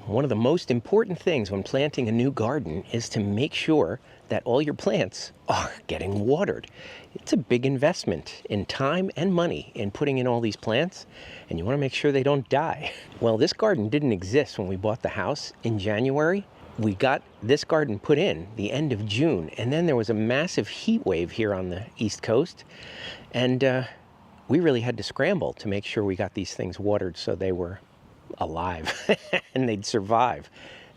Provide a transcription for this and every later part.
One of the most important things when planting a new garden is to make sure that all your plants are getting watered. It's a big investment in time and money in putting in all these plants, and you want to make sure they don't die. Well, this garden didn't exist when we bought the house in January. We got this garden put in the end of June, and then there was a massive heat wave here on the East Coast, and we really had to scramble to make sure we got these things watered so they were alive and they'd survive.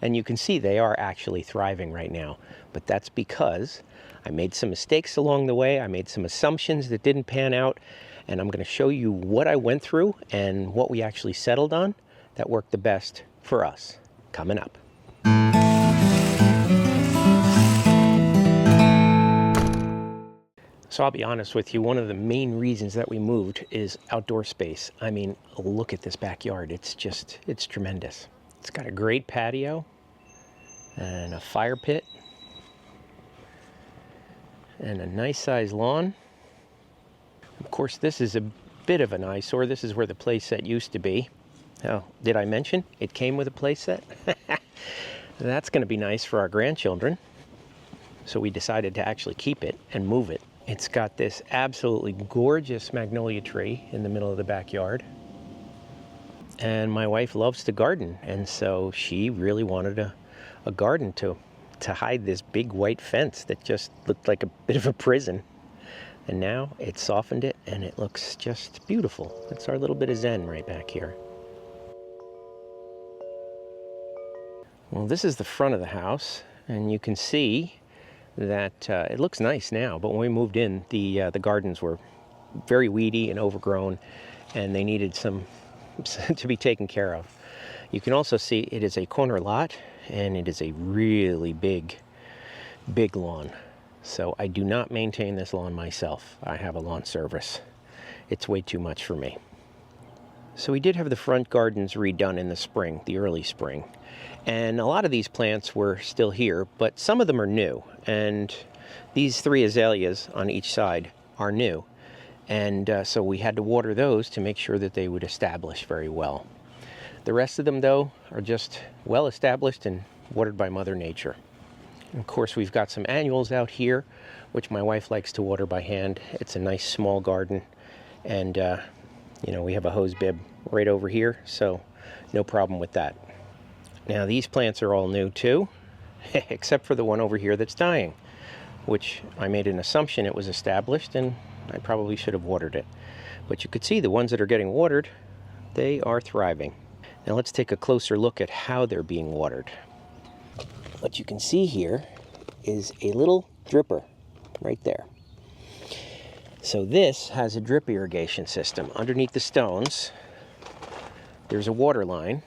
And you can see they are actually thriving right now. But that's because I made some mistakes along the way. I made some assumptions that didn't pan out. And I'm going to show you what I went through and what we actually settled on that worked the best for us. Coming up. So I'll be honest with you, one of the main reasons that we moved is outdoor space. I mean, look at this backyard. It's tremendous. It's got a great patio and a fire pit and a nice sized lawn. Of course, this is a bit of an eyesore. This is where the play set used to be. Oh, did I mention it came with a play set? That's going to be nice for our grandchildren. So we decided to actually keep it and move it. It's got this absolutely gorgeous magnolia tree in the middle of the backyard. And my wife loves to garden, and so she really wanted a garden to hide this big white fence that just looked like a bit of a prison. And now it's softened it, and it looks just beautiful. It's our little bit of zen right back here. Well, this is the front of the house, and you can see that it looks nice now, but when we moved in, the gardens were very weedy and overgrown, and they needed some to be taken care of. You can also see it is a corner lot, and it is a really big lawn. So I do not maintain this lawn myself. I have a lawn service. It's way too much for me. So we did have the front gardens redone in the spring, the early spring. And a lot of these plants were still here, but some of them are new. And these 3 azaleas on each side are new. And so we had to water those to make sure that they would establish very well. The rest of them, though, are just well established and watered by Mother Nature. And of course, we've got some annuals out here, which my wife likes to water by hand. It's a nice small garden. And, you know, we have a hose bib right over here, so no problem with that. Now, these plants are all new, too, except for the one over here that's dying, which I made an assumption it was established, and I probably should have watered it. But you could see the ones that are getting watered, they are thriving. Now let's take a closer look at how they're being watered. What you can see here is a little dripper right there. So this has a drip irrigation system. Underneath the stones, there's a water line,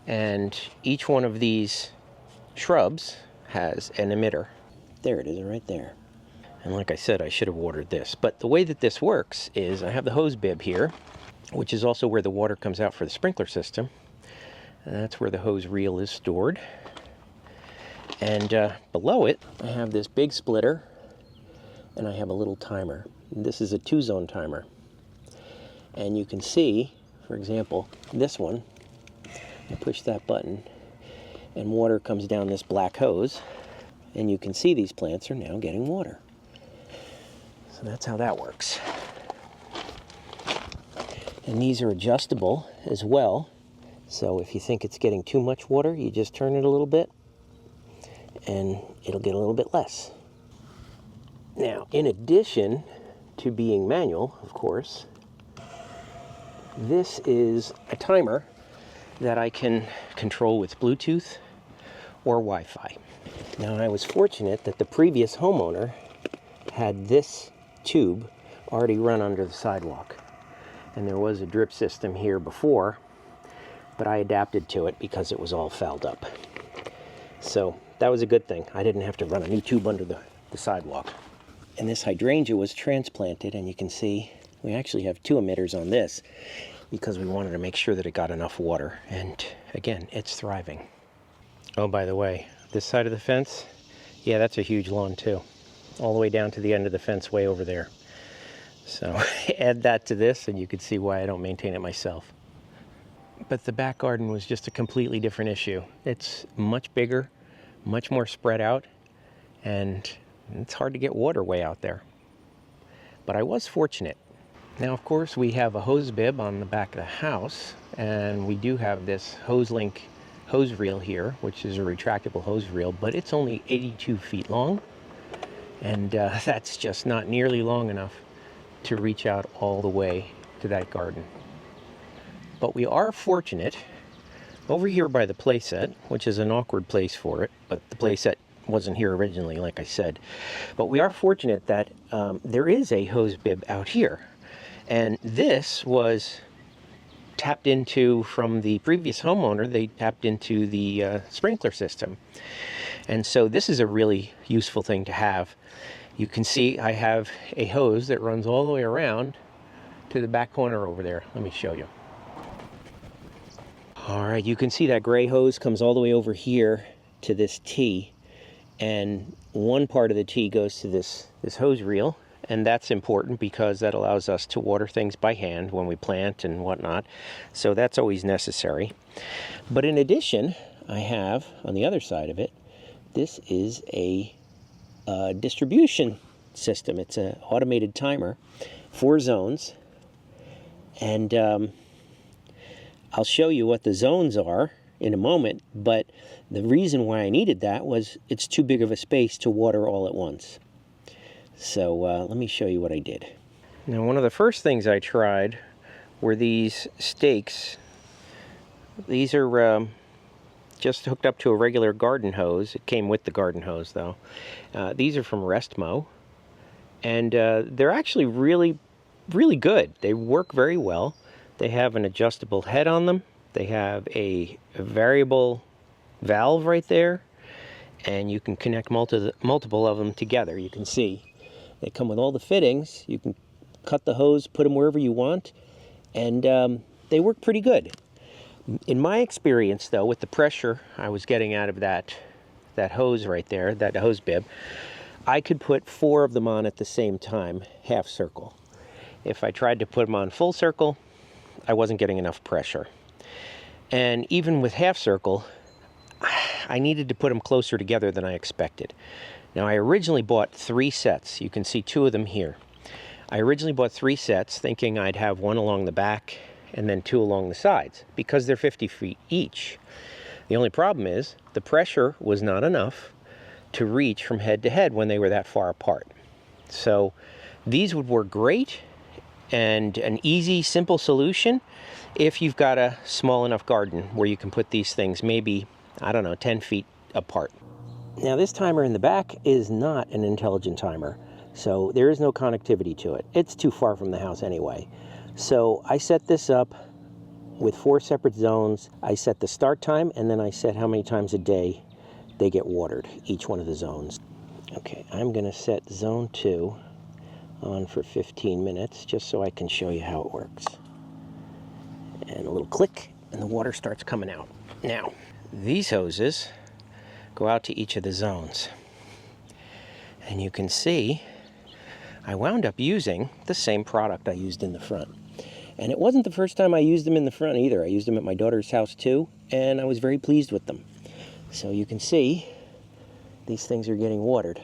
and each one of these shrubs has an emitter. There it is right there. And like I said, I should have watered this. But the way that this works is I have the hose bib here, which is also where the water comes out for the sprinkler system. And that's where the hose reel is stored. And below it, I have this big splitter, and I have a little timer. This is a 2-zone timer. And you can see, for example, this one, I push that button, and water comes down this black hose, and you can see these plants are now getting water. So that's how that works. And these are adjustable as well. So if you think it's getting too much water, you just turn it a little bit and it'll get a little bit less. Now, in addition to being manual, of course, this is a timer that I can control with Bluetooth or Wi-Fi. Now, I was fortunate that the previous homeowner had this tube already run under the sidewalk. And there was a drip system here before, but I adapted to it because it was all fouled up. So that was a good thing. I didn't have to run a new tube under the sidewalk. And this hydrangea was transplanted, and you can see we actually have 2 emitters on this because we wanted to make sure that it got enough water. And again, it's thriving. Oh, by the way, this side of the fence, yeah, that's a huge lawn too. All the way down to the end of the fence way over there. So add that to this and you can see why I don't maintain it myself. But the back garden was just a completely different issue. It's much bigger, much more spread out, and it's hard to get water way out there. But I was fortunate. Now, of course, we have a hose bib on the back of the house, and we do have this HoseLink hose reel here, which is a retractable hose reel, but it's only 82 feet long, and that's just not nearly long enough to reach out all the way to that garden. But we are fortunate over here by the playset, which is an awkward place for it, but the playset wasn't here originally, like I said. But we are fortunate that there is a hose bib out here. And this was tapped into from the previous homeowner. They tapped into the sprinkler system. And so this is a really useful thing to have. You can see I have a hose that runs all the way around to the back corner over there. Let me show you. All right, you can see that gray hose comes all the way over here to this T, and one part of the T goes to this hose reel, and that's important because that allows us to water things by hand when we plant and whatnot, so that's always necessary. But in addition, I have, on the other side of it, this is a distribution system. It's an automated timer, 4 zones, and I'll show you what the zones are in a moment, but the reason why I needed that was it's too big of a space to water all at once. So let me show you what I did. Now, one of the first things I tried were these stakes. These are just hooked up to a regular garden hose. It came with the garden hose, though. These are from Restmo, and they're actually really good. They work very well. They have an adjustable head on them. They have a variable valve right there, and you can connect multiple of them together. You can see they come with all the fittings. You can cut the hose, put them wherever you want, and they work pretty good. In my experience, though, with the pressure I was getting out of that hose right there, that hose bib, I could put 4 of them on at the same time, half circle. If I tried to put them on full circle, I wasn't getting enough pressure. And even with half circle, I needed to put them closer together than I expected. Now, I originally bought 3 sets. You can see 2 of them here. I originally bought 3 sets thinking I'd have 1 along the back and then 2 along the sides because they're 50 feet each. The only problem is the pressure was not enough to reach from head to head when they were that far apart. So these would work great and an easy, simple solution if you've got a small enough garden where you can put these things maybe, I don't know, 10 feet apart. Now, this timer in the back is not an intelligent timer, so there is no connectivity to it. It's too far from the house anyway. So I set this up with 4 separate zones. I set the start time, and then I set how many times a day they get watered, each one of the zones. Okay, I'm going to set zone 2 on for 15 minutes just so I can show you how it works. And a little click and the water starts coming out. Now, these hoses go out to each of the zones. And you can see I wound up using the same product I used in the front. And it wasn't the first time I used them in the front either. I used them at my daughter's house too, and I was very pleased with them. So you can see these things are getting watered.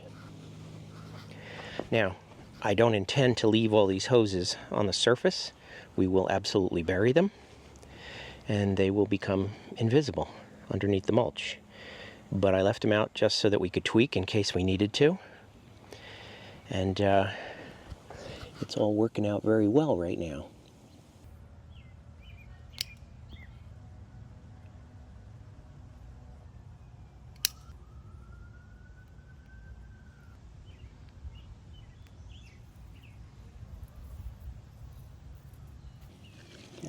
Now, I don't intend to leave all these hoses on the surface. We will absolutely bury them, and they will become invisible underneath the mulch. But I left them out just so that we could tweak in case we needed to. And it's all working out very well right now.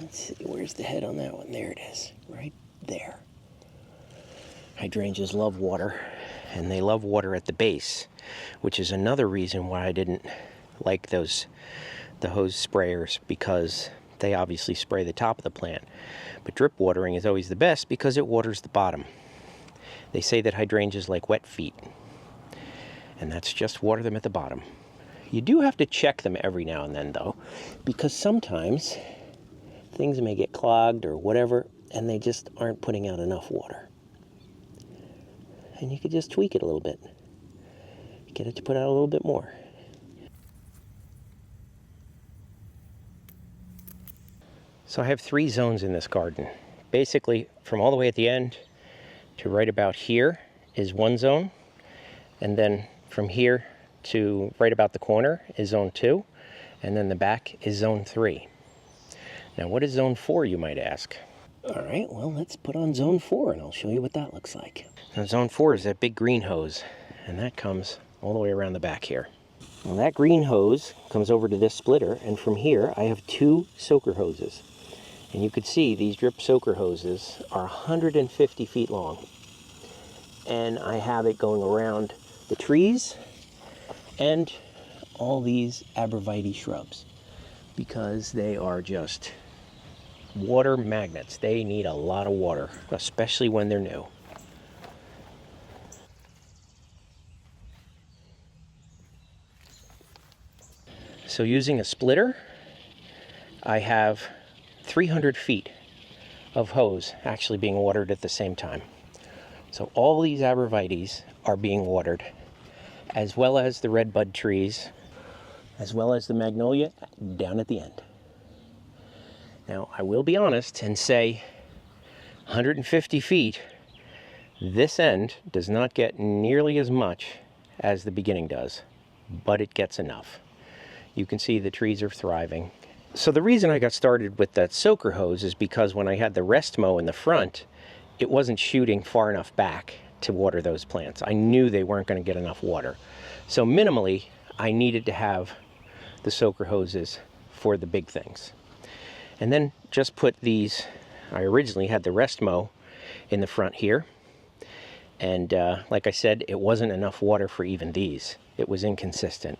Let's see, where's the head on that one? There it is, right there. Hydrangeas love water, and they love water at the base, which is another reason why I didn't like the hose sprayers, because they obviously spray the top of the plant. But drip watering is always the best because it waters the bottom. They say that hydrangeas like wet feet, and that's just water them at the bottom. You do have to check them every now and then, though, because sometimes things may get clogged or whatever, and they just aren't putting out enough water. And you could just tweak it a little bit. Get it to put out a little bit more. So I have 3 zones in this garden. Basically, from all the way at the end to right about here is one zone. And then from here to right about the corner is zone 2. And then the back is zone 3. Now, what is zone 4, you might ask? All right, well, let's put on zone 4 and I'll show you what that looks like. Now, zone 4 is that big green hose, and that comes all the way around the back here. Well, that green hose comes over to this splitter, and from here I have 2 soaker hoses. And you could see these drip soaker hoses are 150 feet long. And I have it going around the trees and all these arborvitae shrubs, because they are just water magnets. They need a lot of water, especially when they're new. So using a splitter, I have 300 feet of hose actually being watered at the same time. So all these arborvitaes are being watered, as well as the redbud trees, as well as the magnolia down at the end. Now, I will be honest and say 150 feet, this end does not get nearly as much as the beginning does, but it gets enough. You can see the trees are thriving. So the reason I got started with that soaker hose is because when I had the rest mow in the front, it wasn't shooting far enough back to water those plants. I knew they weren't going to get enough water. So minimally, I needed to have the soaker hoses for the big things. And then just put these, I originally had the rest mow in the front here. And like I said, it wasn't enough water for even these. It was inconsistent.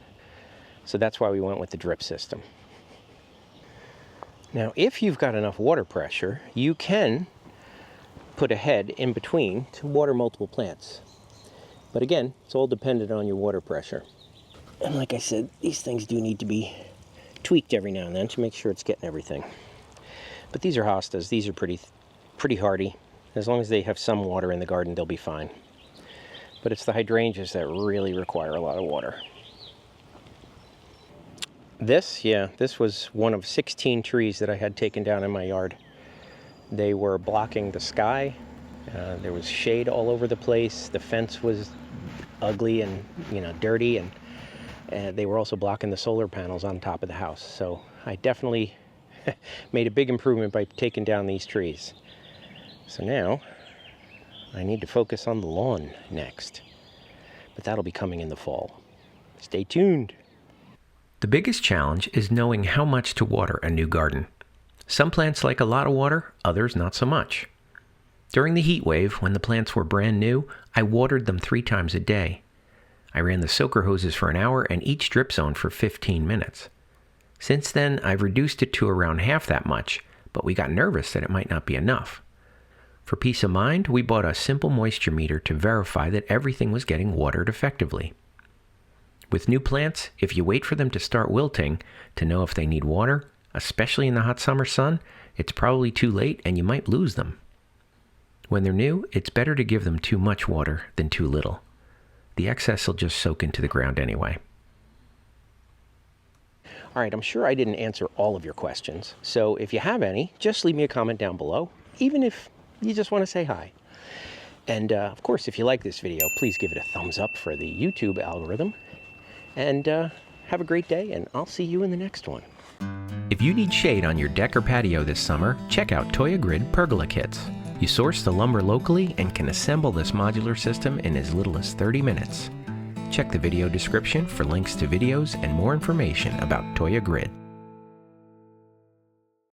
So that's why we went with the drip system. Now, if you've got enough water pressure, you can put a head in between to water multiple plants. But again, it's all dependent on your water pressure. And like I said, these things do need to be tweaked every now and then to make sure it's getting everything. But these are hostas. These are pretty hardy. As long as they have some water in the garden, they'll be fine. But it's the hydrangeas that really require a lot of water. This was one of 16 trees that I had taken down in my yard. They were blocking the sky. There was shade all over the place. The fence was ugly and dirty, and they were also blocking the solar panels on top of the house. So I definitely made a big improvement by taking down these trees. So now I need to focus on the lawn next, but that'll be coming in the fall. Stay tuned. The biggest challenge is knowing how much to water a new garden. Some plants like a lot of water, others not so much. During the heat wave, when the plants were brand new, I watered them 3 times a day. I ran the soaker hoses for an hour and each drip zone for 15 minutes. Since then, I've reduced it to around half that much, but we got nervous that it might not be enough. For peace of mind, we bought a simple moisture meter to verify that everything was getting watered effectively. With new plants, if you wait for them to start wilting to know if they need water, especially in the hot summer sun, it's probably too late and you might lose them. When they're new, it's better to give them too much water than too little. The excess will just soak into the ground anyway. All right, I'm sure I didn't answer all of your questions. So if you have any, just leave me a comment down below, even if you just want to say hi. And of course, if you like this video, please give it a thumbs up for the YouTube algorithm. And have a great day, and I'll see you in the next one. If you need shade on your deck or patio this summer, check out Toya Grid Pergola Kits. You source the lumber locally and can assemble this modular system in as little as 30 minutes. Check the video description for links to videos and more information about Toya Grid.